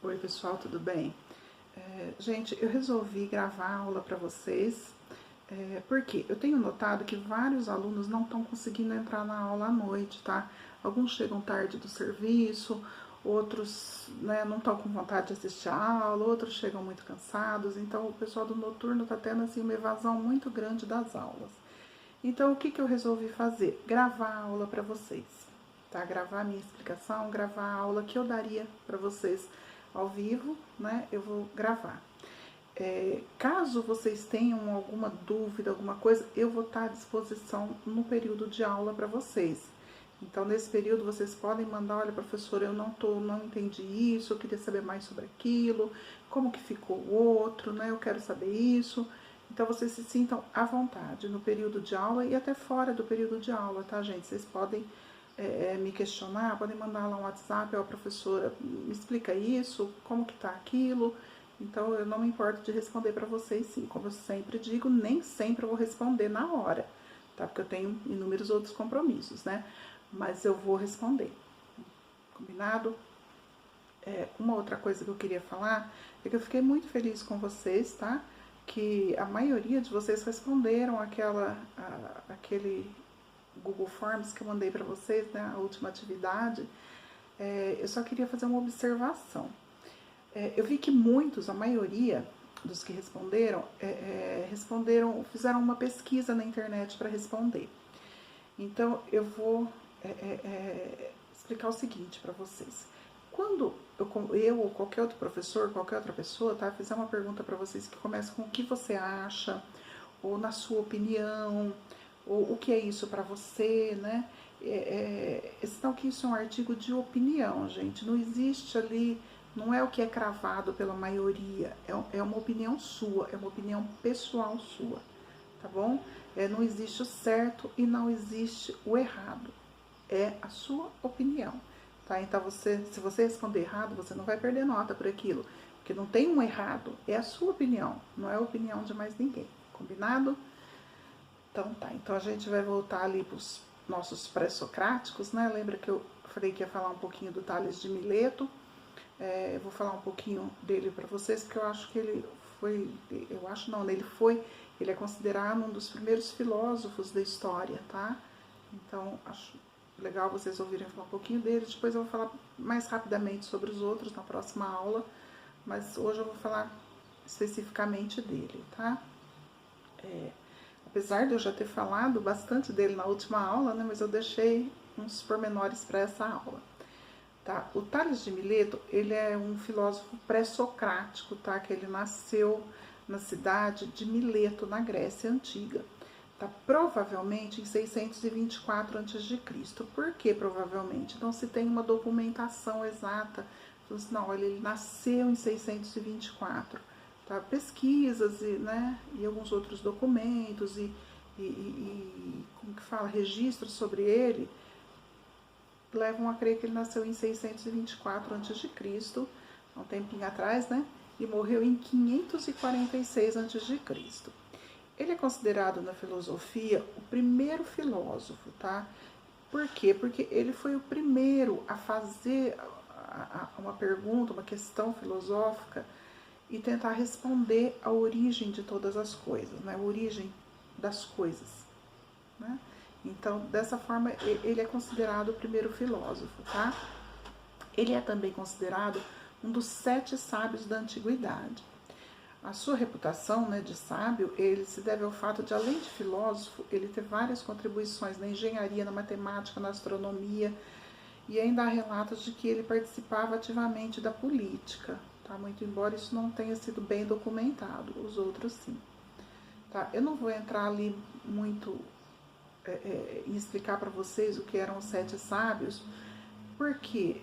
Oi pessoal, tudo bem? Gente, eu resolvi gravar a aula para vocês, porque eu tenho notado que vários alunos não estão conseguindo entrar na aula à noite, tá? Alguns chegam tarde do serviço, outros, né, não estão com vontade de assistir a aula, outros chegam muito cansados, então o pessoal do noturno está tendo assim, uma evasão muito grande das aulas. Então, o que, que eu resolvi fazer? Gravar a aula para vocês, tá? Gravar a minha explicação, gravar a aula que eu daria para vocês ao vivo, né? Eu vou gravar. Caso vocês tenham alguma dúvida, alguma coisa, eu vou estar à disposição no período de aula para vocês. Então, nesse período, vocês podem mandar, olha, professora, eu não entendi isso, eu queria saber mais sobre aquilo, como que ficou o outro, né? Eu quero saber isso. Então, vocês se sintam à vontade no período de aula e até fora do período de aula, tá, gente? Vocês podem me questionar, podem mandar lá um WhatsApp, ó, professora, me explica isso, como que tá aquilo. Então, eu não me importo de responder para vocês, sim. Como eu sempre digo, nem sempre eu vou responder na hora, tá? Porque eu tenho inúmeros outros compromissos, né? Mas eu vou responder. Combinado? Uma outra coisa que eu queria falar é que eu fiquei muito feliz com vocês, tá? Que a maioria de vocês responderam aquele Google Forms que eu mandei para vocês, né? A última atividade. Eu só queria fazer uma observação. Eu vi que muitos, a maioria dos que responderam, fizeram uma pesquisa na internet para responder. Então, eu vou explicar o seguinte para vocês. Quando eu ou qualquer outro professor, qualquer outra pessoa, tá, fizer uma pergunta para vocês que começa com o que você acha, ou na sua opinião, ou o que é isso para você, né? Sinal que isso é um artigo de opinião, gente. Não existe ali, não é o que é cravado pela maioria, é uma opinião sua, é uma opinião pessoal sua, tá bom? Não existe o certo e não existe o errado, é a sua opinião, tá? Então, se você responder errado, você não vai perder nota por aquilo, porque não tem um errado, é a sua opinião, não é a opinião de mais ninguém, combinado? Então tá, então a gente vai voltar ali para os nossos pré-socráticos, né? Lembra que eu falei que ia falar um pouquinho do Tales de Mileto? Vou falar um pouquinho dele para vocês, porque eu acho que ele foi, eu acho não, ele é considerado um dos primeiros filósofos da história, tá? Então, acho legal vocês ouvirem falar um pouquinho dele, depois eu vou falar mais rapidamente sobre os outros na próxima aula, mas hoje eu vou falar especificamente dele, tá? Apesar de eu já ter falado bastante dele na última aula, né, mas eu deixei uns pormenores para essa aula. Tá? O Tales de Mileto, ele é um filósofo pré-socrático, tá? Que ele nasceu na cidade de Mileto, na Grécia Antiga. Tá? Provavelmente em 624 a.C. Por que provavelmente? Não se tem uma documentação exata. Não, ele nasceu em 624. Tá? Pesquisas e alguns outros documentos como que fala, registros sobre ele levam a crer que ele nasceu em 624 a.C., há um tempinho atrás, né? E morreu em 546 a.C. Ele é considerado na filosofia o primeiro filósofo, tá? Por quê? Porque ele foi o primeiro a fazer uma pergunta, uma questão filosófica e tentar responder a origem de todas as coisas, né? A origem das coisas, né? Então, dessa forma, ele é considerado o primeiro filósofo, tá? Ele é também considerado um dos 7 sábios da antiguidade. A sua reputação, né, de sábio, ele se deve ao fato de, além de filósofo, ele ter várias contribuições na engenharia, na matemática, na astronomia, e ainda há relatos de que ele participava ativamente da política, tá? Muito embora isso não tenha sido bem documentado, os outros sim. Tá? Eu não vou entrar ali muito em explicar para vocês o que eram os 7 sábios, porque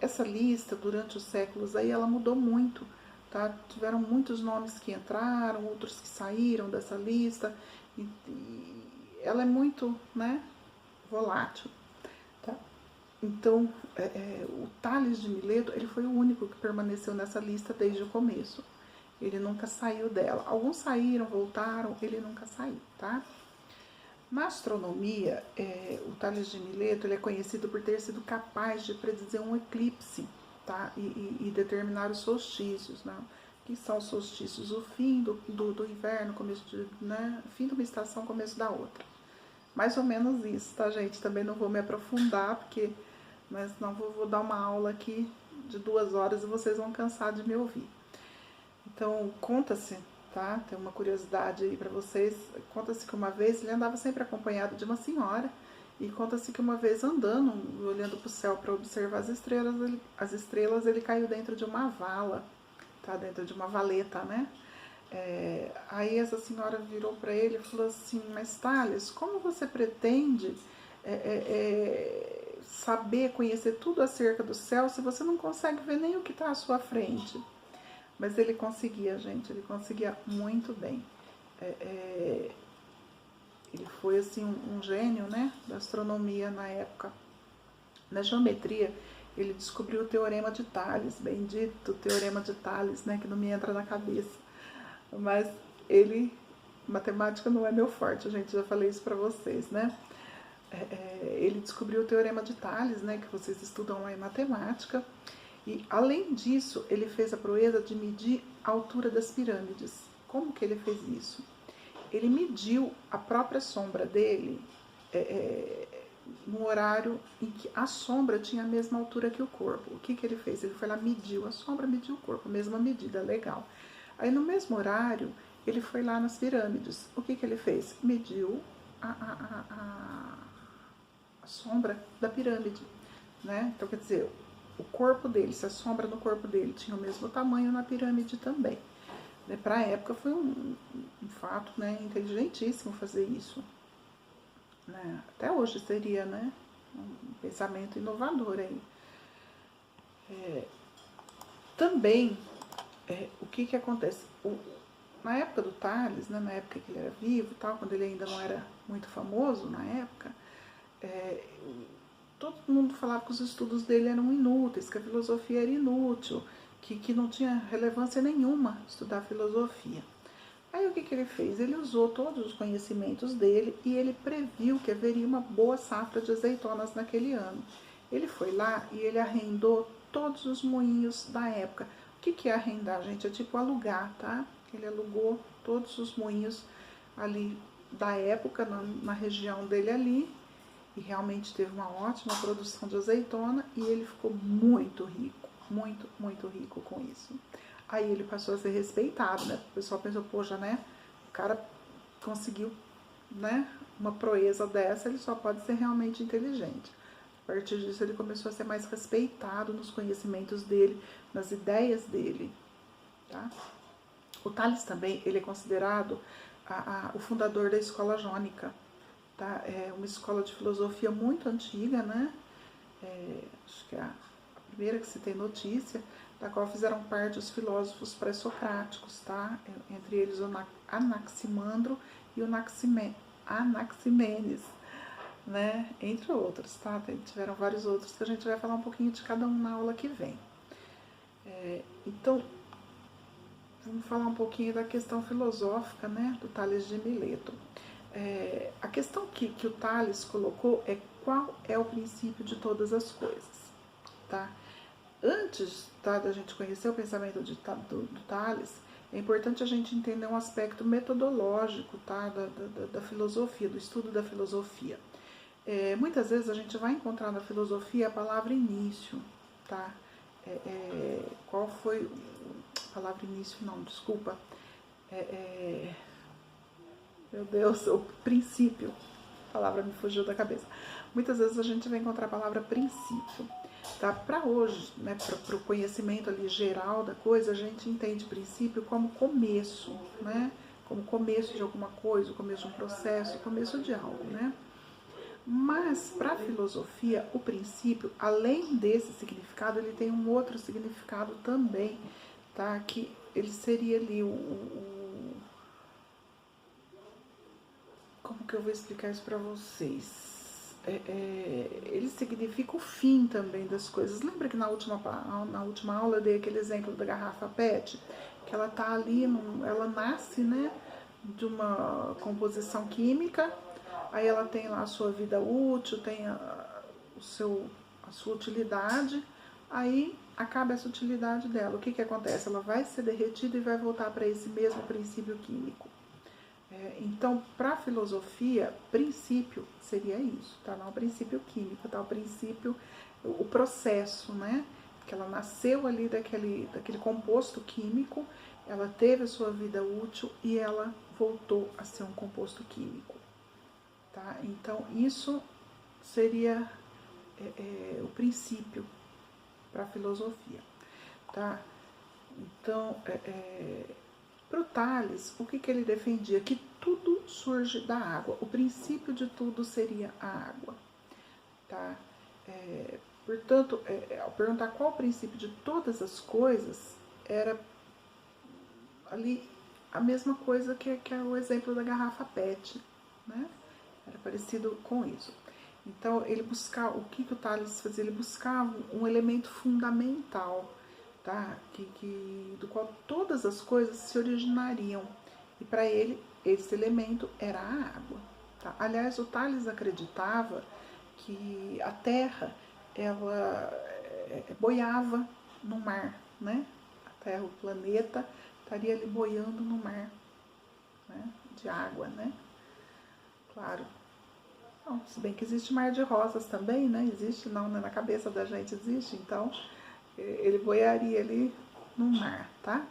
essa lista, durante os séculos, aí ela mudou muito, tá? Tiveram muitos nomes que entraram, outros que saíram dessa lista, e ela é muito, né, volátil, tá? Então, o Tales de Mileto, ele foi o único que permaneceu nessa lista desde o começo. Ele nunca saiu dela. Alguns saíram, voltaram, ele nunca saiu, tá? Na astronomia, o Tales de Mileto ele é conhecido por ter sido capaz de predizer um eclipse, tá? E determinar os solstícios, né? Que são os solstícios? O fim do inverno, começo de, né? Fim de uma estação, começo da outra. Mais ou menos isso, tá, gente? Também não vou me aprofundar, porque, mas não vou dar uma aula aqui de 2 horas e vocês vão cansar de me ouvir. Então, conta-se, tá? Tem uma curiosidade aí para vocês. Conta-se que uma vez ele andava sempre acompanhado de uma senhora, e conta-se que uma vez andando, olhando para o céu para observar as estrelas, ele caiu dentro de uma vala, tá? Dentro de uma valeta, né? Aí essa senhora virou para ele e falou assim: mas Thales, como você pretende saber, conhecer tudo acerca do céu se você não consegue ver nem o que está à sua frente? Mas ele conseguia, gente, ele conseguia muito bem. Ele foi assim um gênio, né, da astronomia na época. Na geometria, ele descobriu o teorema de Thales, bendito teorema de Thales, né, que não me entra na cabeça. Mas matemática não é meu forte, gente, já falei isso para vocês, né? Ele descobriu o teorema de Thales, né, que vocês estudam lá em matemática. E, além disso, ele fez a proeza de medir a altura das pirâmides. Como que ele fez isso? Ele mediu a própria sombra dele no horário em que a sombra tinha a mesma altura que o corpo. O que ele fez? Ele foi lá, mediu a sombra, mediu o corpo, mesma medida, legal. Aí, no mesmo horário, ele foi lá nas pirâmides. O que ele fez? Mediu a sombra da pirâmide, né? Então, quer dizer, o corpo dele, se a sombra no corpo dele tinha o mesmo tamanho na pirâmide também. Para a época foi um fato, né, inteligentíssimo fazer isso. Né? Até hoje seria, né, um pensamento inovador aí. Também, o que acontece? Na época do Thales, né, na época que ele era vivo, tal, quando ele ainda não era muito famoso na época, todo mundo falava que os estudos dele eram inúteis, que a filosofia era inútil, que não tinha relevância nenhuma estudar filosofia. Aí o que ele fez? Ele usou todos os conhecimentos dele e ele previu que haveria uma boa safra de azeitonas naquele ano. Ele foi lá e ele arrendou todos os moinhos da época. O que é arrendar, gente? É tipo alugar, tá? Ele alugou todos os moinhos ali da época, na região dele ali, e realmente teve uma ótima produção de azeitona e ele ficou muito rico, muito, muito rico com isso. Aí ele passou a ser respeitado, né? O pessoal pensou, poxa, né? O cara conseguiu, né, uma proeza dessa, ele só pode ser realmente inteligente. A partir disso ele começou a ser mais respeitado nos conhecimentos dele, nas ideias dele, tá? O Thales também, ele é considerado o fundador da escola jônica, tá? É uma escola de filosofia muito antiga, né? Acho que é a primeira que se tem notícia, da qual fizeram parte os filósofos pré-socráticos, tá? Entre eles o Anaximandro e o Anaximenes, né? Entre outros, tá? Tiveram vários outros que a gente vai falar um pouquinho de cada um na aula que vem. Então, vamos falar um pouquinho da questão filosófica, né, do Tales de Mileto. A questão que o Tales colocou é qual é o princípio de todas as coisas, tá? Antes, tá, da gente conhecer o pensamento do Tales, é importante a gente entender um aspecto metodológico, tá, da filosofia, do estudo da filosofia. Muitas vezes a gente vai encontrar na filosofia a palavra início, tá? Qual foi a palavra início? Não, desculpa. Meu Deus, o princípio. A palavra me fugiu da cabeça. Muitas vezes a gente vai encontrar a palavra princípio. Tá? Para hoje, né, para o conhecimento ali geral da coisa, a gente entende princípio como começo, né? Como começo de alguma coisa, o começo de um processo, o começo de algo, né? Mas para a filosofia, o princípio, além desse significado, ele tem um outro significado também, tá? Que ele seria ali como que eu vou explicar isso para vocês? Ele significa o fim também das coisas. Lembra que na última aula eu dei aquele exemplo da garrafa PET? Que ela tá ali, ela nasce, né, de uma composição química, aí ela tem lá a sua vida útil, tem a sua utilidade, aí acaba essa utilidade dela. O que que acontece? Ela vai ser derretida e vai voltar para esse mesmo princípio químico. Então, para a filosofia, princípio seria isso, tá? Não o princípio químico, tá? O princípio, o processo, né? Que ela nasceu ali daquele composto químico, ela teve a sua vida útil e ela voltou a ser um composto químico, tá? Então, isso seria o princípio para a filosofia, tá? Então, para o Tales, o que que ele defendia? Que tudo surge da água. O princípio de tudo seria a água, tá? Portanto, ao perguntar qual o princípio de todas as coisas, era ali a mesma coisa que é o exemplo da garrafa PET, né? Era parecido com isso. Então, ele buscava, o que o Tales fazia? Ele buscava um elemento fundamental, tá? Do qual todas as coisas se originariam. E para ele, esse elemento era a água. Tá? Aliás, o Tales acreditava que a Terra, ela boiava no mar, né? A Terra, o planeta, estaria ali boiando no mar, né? De água, né? Claro. Não, se bem que existe mar de rosas também, né? Existe, não, né? Na cabeça da gente existe, então ele boiaria ali no mar, tá?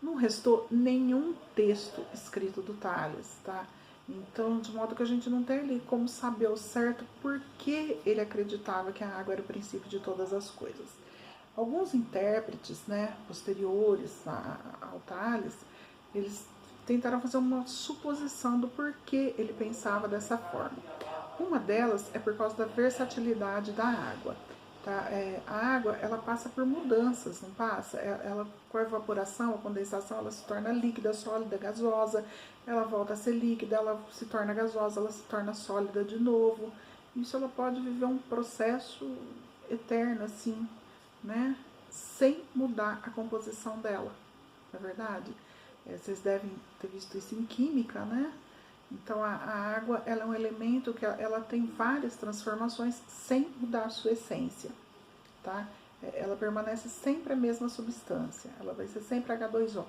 Não restou nenhum texto escrito do Tales, tá? Então, de modo que a gente não tem ali como saber ao certo por que ele acreditava que a água era o princípio de todas as coisas. Alguns intérpretes, né, posteriores ao Tales, eles tentaram fazer uma suposição do porquê ele pensava dessa forma. Uma delas é por causa da versatilidade da água. Tá? A água, ela passa por mudanças, não passa? Ela, com a evaporação, a condensação, ela se torna líquida, sólida, gasosa, ela volta a ser líquida, ela se torna gasosa, ela se torna sólida de novo. Isso ela pode viver um processo eterno, assim, né? Sem mudar a composição dela, não é verdade? Vocês devem ter visto isso em química, né? Então, a água, ela é um elemento que ela tem várias transformações sem mudar a sua essência, tá? Ela permanece sempre a mesma substância, ela vai ser sempre H2O.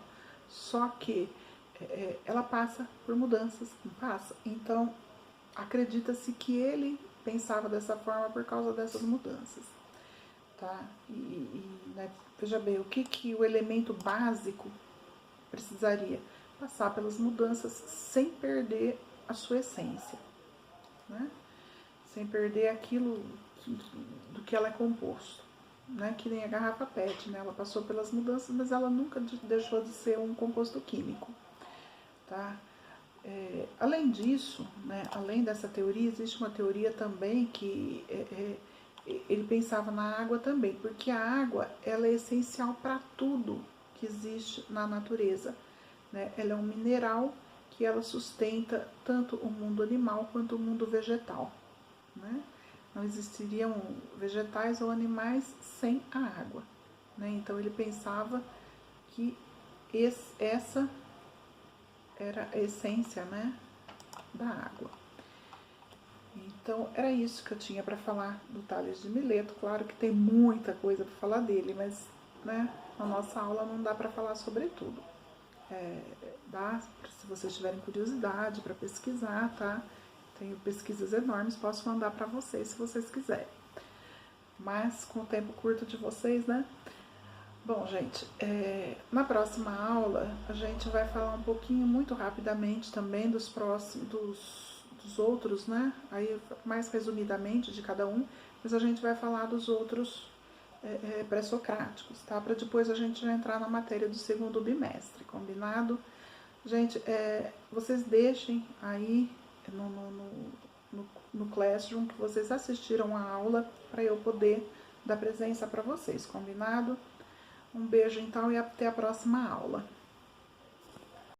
Só que ela passa por mudanças, não passa? Então, acredita-se que ele pensava dessa forma por causa dessas mudanças, tá? Né, veja bem, o que o elemento básico precisaria? Passar pelas mudanças sem perder a sua essência, né? Sem perder aquilo do que ela é composto, né? Que nem a garrafa PET, né? Ela passou pelas mudanças, mas ela nunca deixou de ser um composto químico, tá? Além disso, né? Além dessa teoria, existe uma teoria também que ele pensava na água também, porque a água, ela é essencial para tudo que existe na natureza, né? Ela é um mineral que ela sustenta tanto o mundo animal quanto o mundo vegetal, né? Não existiriam vegetais ou animais sem a água, né? Então ele pensava que essa era a essência, né, da água. Então era isso que eu tinha para falar do Tales de Mileto. Claro que tem muita coisa para falar dele, mas, né, na nossa aula não dá para falar sobre tudo. Dá, se vocês tiverem curiosidade para pesquisar, tá? Tenho pesquisas enormes, posso mandar para vocês se vocês quiserem. Mas com o tempo curto de vocês, né? Bom, gente, na próxima aula a gente vai falar um pouquinho, muito rapidamente também, dos outros, né? Aí mais resumidamente de cada um, mas a gente vai falar dos outros pré-socráticos, tá? Para depois a gente já entrar na matéria do segundo bimestre, combinado? Gente, vocês deixem aí no Classroom que vocês assistiram a aula para eu poder dar presença para vocês, combinado? Um beijo então e até a próxima aula.